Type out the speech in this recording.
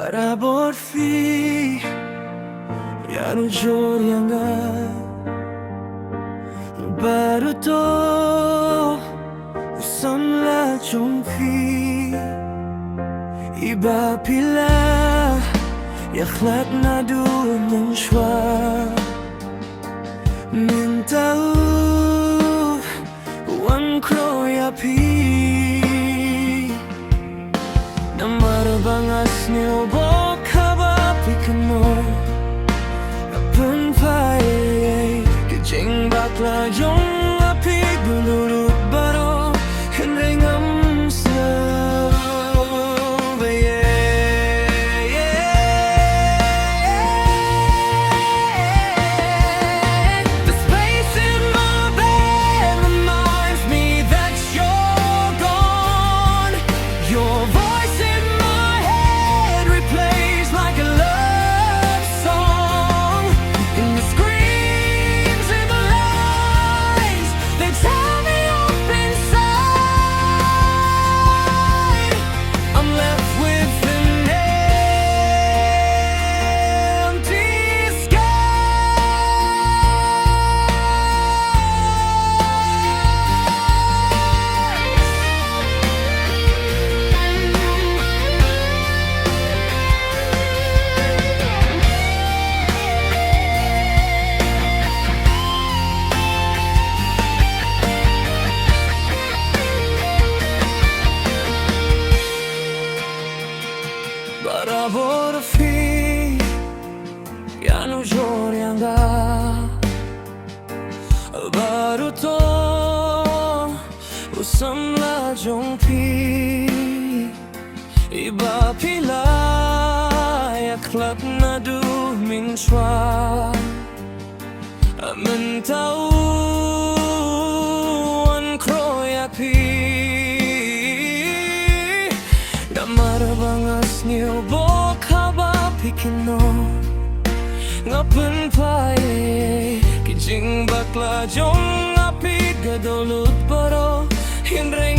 Barabor fi Ya Nujor ianga Baru to Usamla jomfi Iba pila Yakhlat nadu menshwa Mintau Wan kro ya pi Namar bangas niyo bokaba pikano Apan pae Kejeng bakla jong api Bulurut baro Henringam Barabor fi Ya Nujor ianga Baru to Usamla jompi Iba pila Yakhlat nadu minshwa Mentau Wan kro ya pi Damar bangas niyo bokaba pikino Ngapan pae Kijing bakla jong api Gadolut baro Hinre